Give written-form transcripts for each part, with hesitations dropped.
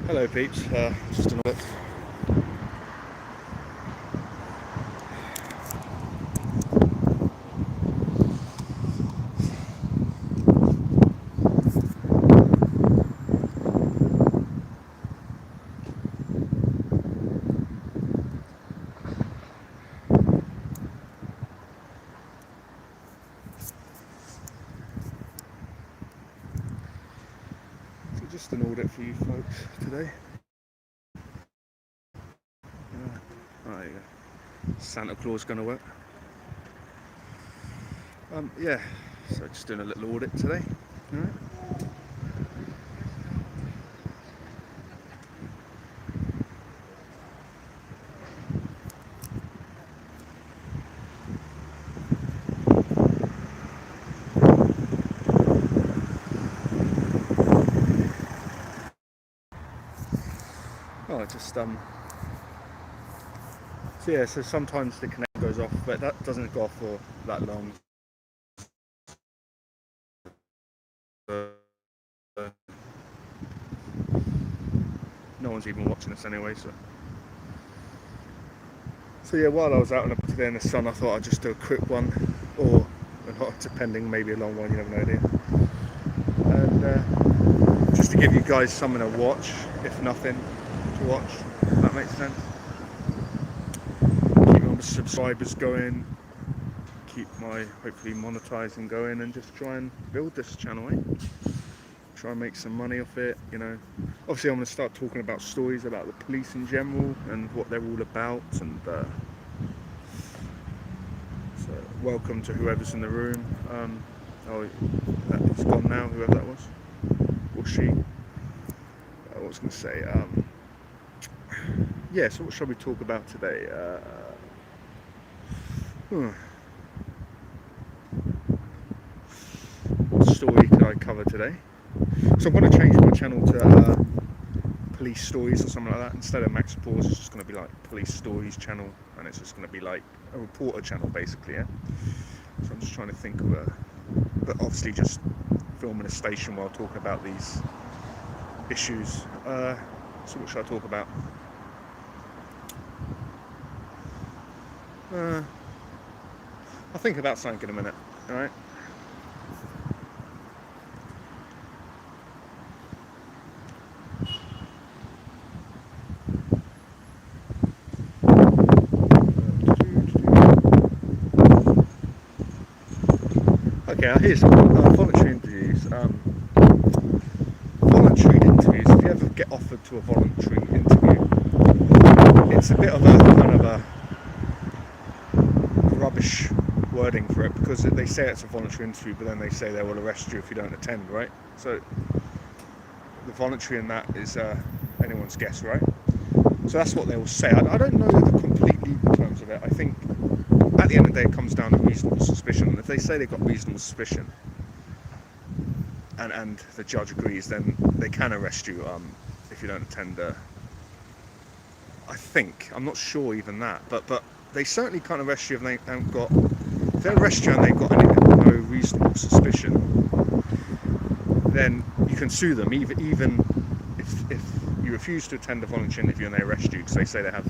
Hello peeps, just an audit. So just an audit for you folks today. There you go. Santa Claus gonna work. Yeah, so just doing a little audit today. Alright. Oh, so sometimes the connect goes off, but that doesn't go off for that long. No one's even watching us anyway, so yeah, while I was out on today in the sun, I thought I'd just do a quick one, or depending, maybe a long one, you have no idea. And just to give you guys something to watch, if nothing to watch, if that makes sense. Keep my subscribers going, keep my hopefully monetizing going, and just try and build this channel, try and make some money off it, you know. Obviously I'm going to start talking about stories about the police in general and what they're all about, and so welcome to whoever's in the room. He's gone now, whoever that was, or she. What was I going to say? Yeah, so what shall we talk about today? What story could I cover today? So I'm going to change my channel to police stories or something like that. Instead of Max Pause, it's just going to be like police stories channel, and it's just going to be like a reporter channel basically, yeah? So I'm just trying to think of but obviously just filming a station while talking about these issues. So what should I talk about? I'll think about something in a minute, alright? Okay, here's voluntary interviews. Voluntary interviews, if you ever get offered to a voluntary interview, it's a bit of a kind of a rubbish wording for it, because they say it's a voluntary interview, but then they say they will arrest you if you don't attend, right? So the voluntary in that is anyone's guess, right? So that's what they will say. I don't know the complete legal terms of it. I think at the end of the day it comes down to reasonable suspicion. And if they say they've got reasonable suspicion and the judge agrees, then they can arrest you if you don't attend. I think, I'm not sure even that, but they certainly can't arrest you if they haven't got. If they arrest you and they've got no reasonable suspicion, then you can sue them, even if you refuse to attend a voluntary interview and they arrest you because they say they have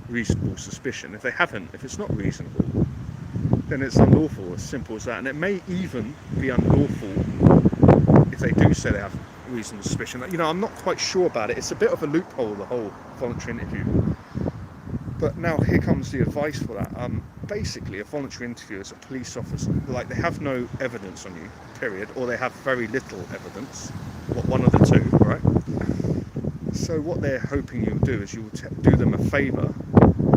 reasonable suspicion. If they haven't, if it's not reasonable, then it's unlawful, as simple as that. And it may even be unlawful if they do say they have reasonable suspicion. You know, I'm not quite sure about it. It's a bit of a loophole, the whole voluntary interview. But now here comes the advice for that. Basically, a voluntary interview is a police officer. Like, they have no evidence on you, period, or they have very little evidence. One of the two, right? So what they're hoping you'll do is you'll do them a favour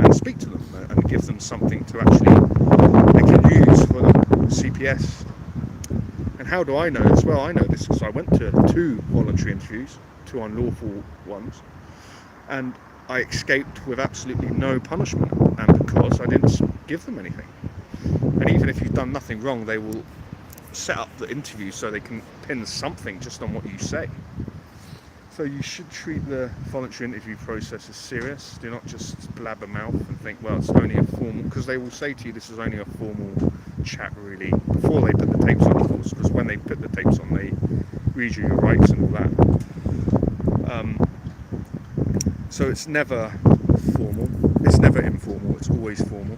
and speak to them and give them something to actually they can use for the CPS. And how do I know this? Well, I know this because I went to 2 voluntary interviews, 2 unlawful ones, and I escaped with absolutely no punishment, and because I didn't give them anything. And even if you've done nothing wrong, they will set up the interview so they can pin something just on what you say. So you should treat the voluntary interview process as serious. Do not just blab a mouth and think, well, it's only a formal, because they will say to you this is only a formal chat really, before they put the tapes on, of course, because when they put the tapes on they read you your rights and all that. So it's never formal, it's never informal, it's always formal.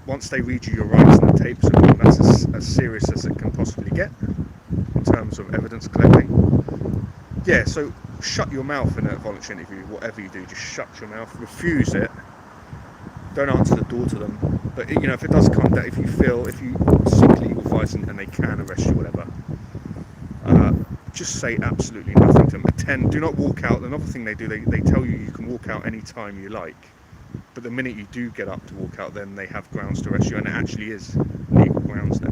Once they read you your rights and the tapes are on, that's as serious as it can possibly get in terms of evidence collecting. Yeah, so shut your mouth in a voluntary interview. Whatever you do, just shut your mouth, refuse it, don't answer the door to them. But if it does come down, if you seek legal advice and they can arrest you, whatever, just say absolutely nothing to them. Do not walk out. Another thing they do, they tell you can walk out any time you like, but the minute you do get up to walk out, then they have grounds to arrest you, and it actually is legal grounds there.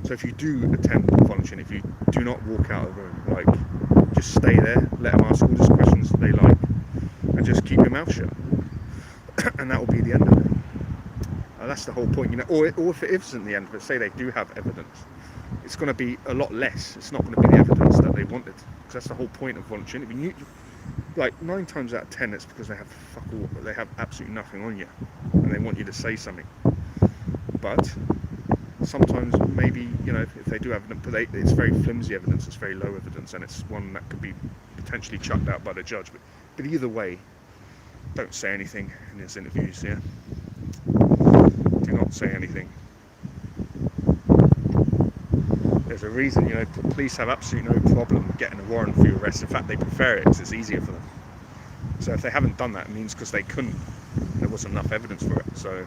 So if you do attend a voluntary interview, do not walk out of the room. Just stay there, let them ask all the questions that they like, and just keep your mouth shut. And that will be the end of it. That's the whole point, or if it isn't the end of it, say they do have evidence, it's going to be a lot less. It's not going to be the evidence that they wanted, because that's the whole point of voluntary interview. Like 9 times out of 10, it's because they have fuck all, they have absolutely nothing on you, and they want you to say something. But sometimes maybe if they do have evidence, but it's very flimsy evidence, it's very low evidence, and it's one that could be potentially chucked out by the judge. But either way, don't say anything in these interviews. Yeah, do not say anything. There's a reason, police have absolutely no problem getting a warrant for your arrest. In fact, they prefer it because it's easier for them. So if they haven't done that, it means because they couldn't. There wasn't enough evidence for it. So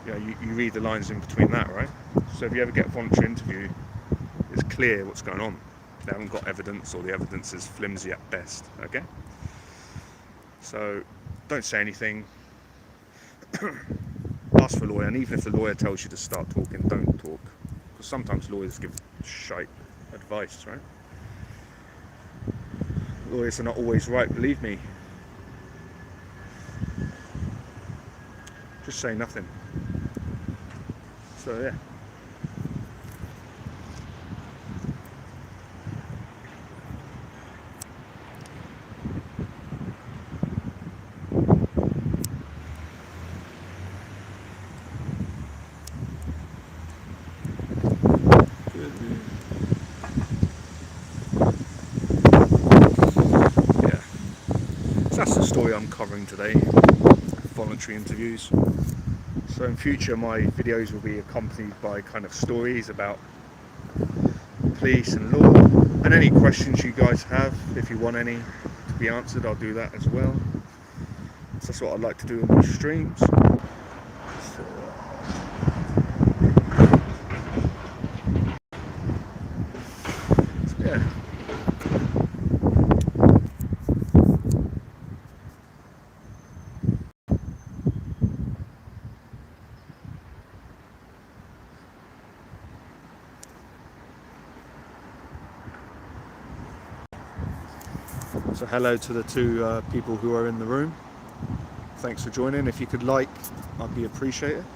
you read the lines in between that, right? So if you ever get a voluntary interview, it's clear what's going on. They haven't got evidence, or the evidence is flimsy at best. Okay. So don't say anything. Ask for a lawyer, and even if the lawyer tells you to start talking, don't talk. Because sometimes lawyers give shite advice, right? Lawyers are not always right, believe me. Just say nothing. So yeah. That's the story I'm covering today, voluntary interviews. So in future my videos will be accompanied by kind of stories about police and law, and any questions you guys have, if you want any to be answered, I'll do that as well. So that's what I'd like to do in my streams. So, yeah. So hello to the 2 people who are in the room. Thanks for joining. If you could like, I'd be appreciated.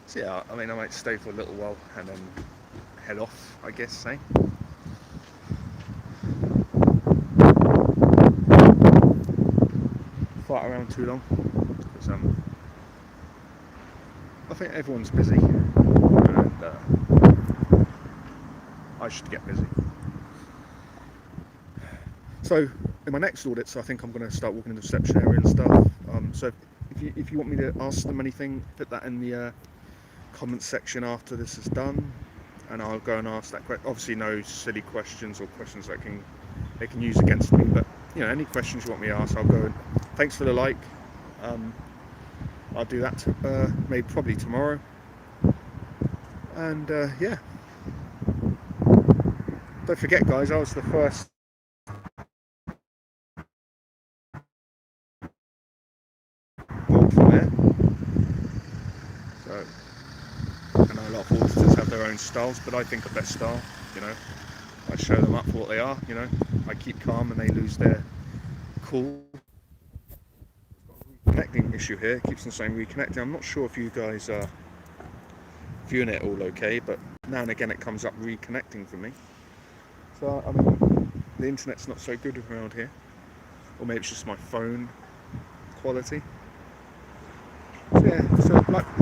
So yeah, I might stay for a little while and then head off, I guess, say. Fight around too long, because I think everyone's busy, and I should get busy. So in my next audits, I think I'm going to start walking in the reception area and stuff. So if you want me to ask them anything, put that in the comment section after this is done, and I'll go and ask that question. Obviously no silly questions or questions that they can use against me, but any questions you want me to ask, I'll go. And thanks for the like. I'll do that maybe probably tomorrow, and yeah, don't forget guys, I was the first from there. So I know a lot of auditors have their own styles, but I think the best style, I show them up for what they are, I keep calm and they lose their call. Connecting issue here, it keeps on saying reconnecting. I'm not sure if you guys are viewing it all okay, but now and again it comes up reconnecting for me. So, I mean, the internet's not so good around here. Or maybe it's just my phone quality. So yeah, so like